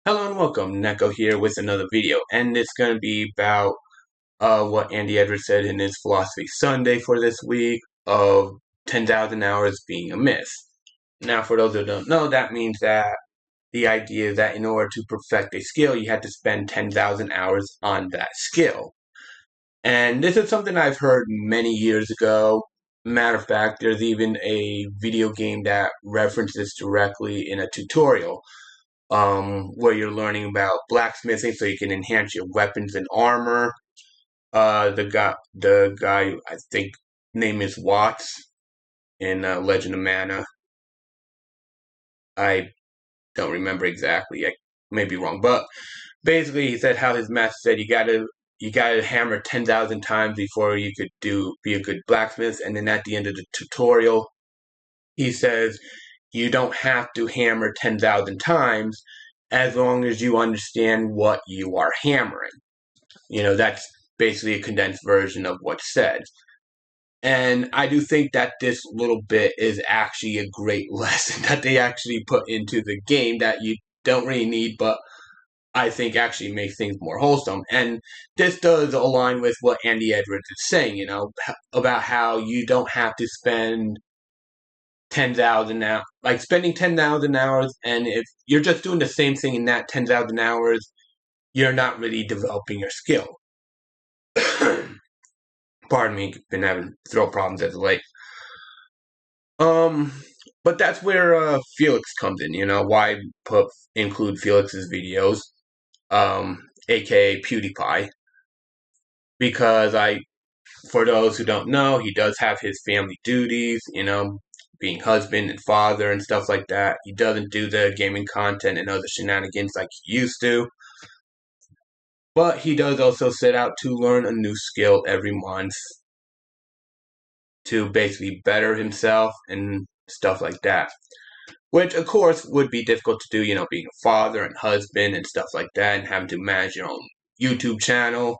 Hello and welcome, Neko here with another video, and it's going to be about what Andy Edwards said in his Philosophy Sunday for this week of 10,000 hours being a myth. Now, for those who don't know, that means that the idea that in order to perfect a skill, you had to spend 10,000 hours on that skill. And this is something I've heard many years ago. Matter of fact, there's even a video game that references directly in a tutorial where you're learning about blacksmithing so you can enhance your weapons and armor. The guy, I think, name is Watts in Legend of Mana. I don't remember exactly. I may be wrong, but basically, he said how his master said you gotta hammer 10,000 times before you could be a good blacksmith, and then at the end of the tutorial, he says you don't have to hammer 10,000 times as long as you understand what you are hammering. That's basically a condensed version of what's said. And I do think that this little bit is actually a great lesson that they actually put into the game that you don't really need, but I think actually makes things more wholesome. And this does align with what Andy Edwards is saying, about how you don't have to spend 10,000 now, like spending 10,000 hours, and if you're just doing the same thing in that 10,000 hours, you're not really developing your skill. Pardon me, been having throat problems as of late. Um, but that's where Felix comes in. Why include Felix's videos, aka Pewdiepie, because for those who don't know, he does have his family duties. Being husband and father and stuff like that. He doesn't do the gaming content and other shenanigans like he used to. But he does also set out to learn a new skill every month to basically better himself and stuff like that. Which, of course, would be difficult to do, being a father and husband and stuff like that, and having to manage your own YouTube channel.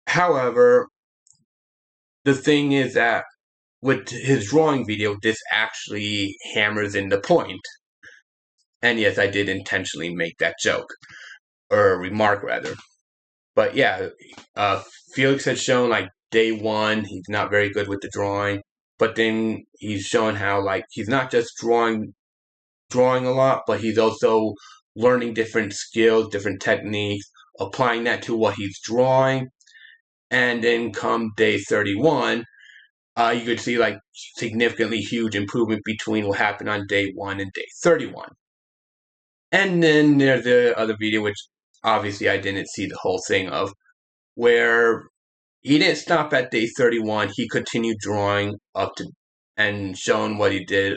However, the thing is that with his drawing video, this actually hammers in the point. And yes, I did intentionally make that joke, or remark rather. But yeah, Felix had shown like day one, he's not very good with the drawing. But then he's shown how like he's not just drawing a lot, but he's also learning different skills, different techniques, applying that to what he's drawing. And then come day 31, you could see like significantly huge improvement between what happened on day 1 and day 31. And then there's the other video, which obviously I didn't see the whole thing of, where he didn't stop at day 31. He continued drawing up to and showing what he did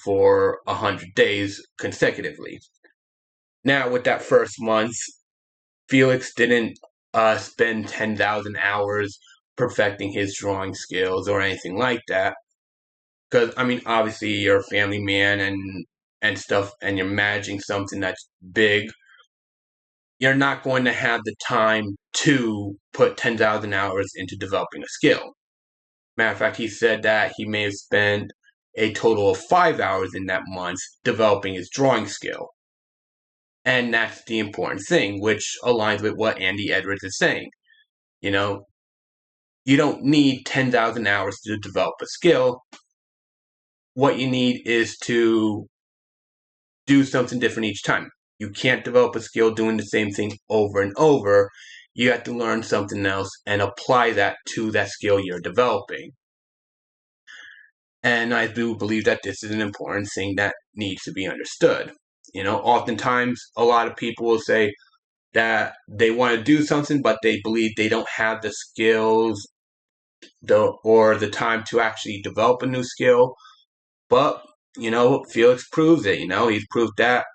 for 100 days consecutively. Now, with that first month, Felix didn't spend 10,000 hours perfecting his drawing skills or anything like that. Because, I mean, obviously you're a family man and stuff, and you're managing something that's big. You're not going to have the time to put 10,000 hours into developing a skill. Matter of fact, he said that he may have spent a total of 5 hours in that month developing his drawing skill. And that's the important thing, which aligns with what Andy Edwards is saying. You don't need 10,000 hours to develop a skill. What you need is to do something different each time. You can't develop a skill doing the same thing over and over. You have to learn something else and apply that to that skill you're developing. And I do believe that this is an important thing that needs to be understood. Oftentimes a lot of people will say that they want to do something, but they believe they don't have the skills or the time to actually develop a new skill. But, Felix proves it. He's proved that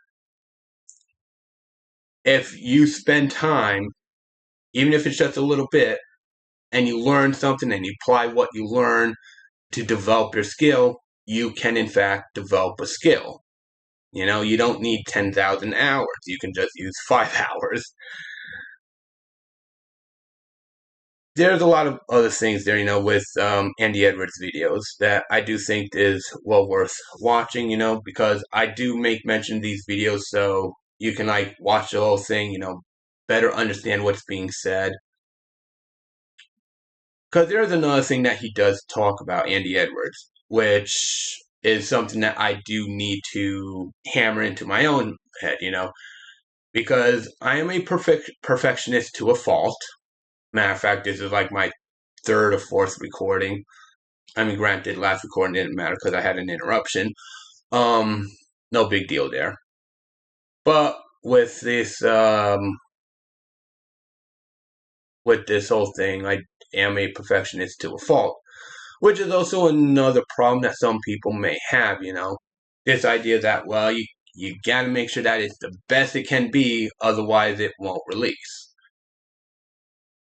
if you spend time, even if it's just a little bit, and you learn something and you apply what you learn to develop your skill, you can in fact develop a skill. You don't need 10,000 hours. You can just use 5 hours. There's a lot of other things there, with Andy Edwards videos that I do think is well worth watching, because I do make mention of these videos so, you can like watch the whole thing, better understand what's being said. Because there's another thing that he does talk about, Andy Edwards, which is something that I do need to hammer into my own head, because I am a perfectionist to a fault. Matter of fact, this is like my third or fourth recording. I mean, granted, last recording didn't matter because I had an interruption. No big deal there. But with this whole thing, I am a perfectionist to a fault, which is also another problem that some people may have. This idea that, well, you got to make sure that it's the best it can be, otherwise it won't release.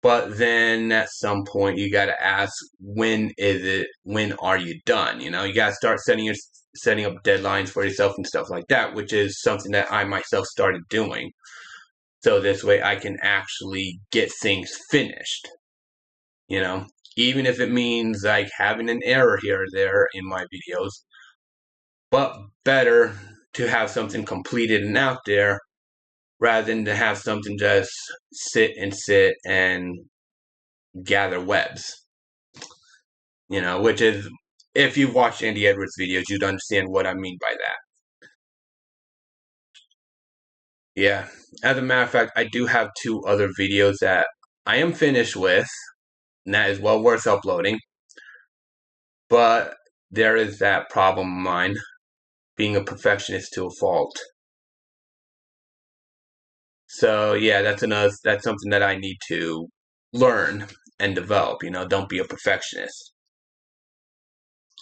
But then at some point you got to ask, when are you done? You got to start setting up deadlines for yourself and stuff like that, which is something that I myself started doing. So this way I can actually get things finished. Even if it means like having an error here or there in my videos, but better to have something completed and out there rather than to have something just sit and gather webs. Which is, if you've watched Andy Edwards videos, you'd understand what I mean by that. Yeah, as a matter of fact, I do have 2 other videos that I am finished with, and that is well worth uploading. But there is that problem of mine, being a perfectionist to a fault. So yeah, that's something that I need to learn and develop. Don't be a perfectionist.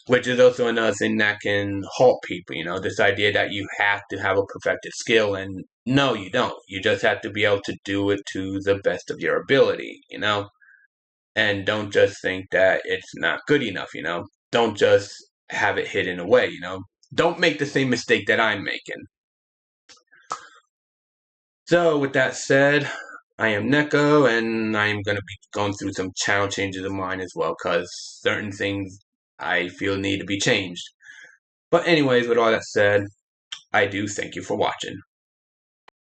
Which is also another thing that can halt people. This idea that you have to have a perfected skill, and no, you don't. You just have to be able to do it to the best of your ability. And don't just think that it's not good enough. Don't just have it hidden away. Don't make the same mistake that I'm making. So with that said, I am Neko, and I'm going to be going through some channel changes of mine as well, because certain things I feel need to be changed. But anyways, with all that said, I do thank you for watching.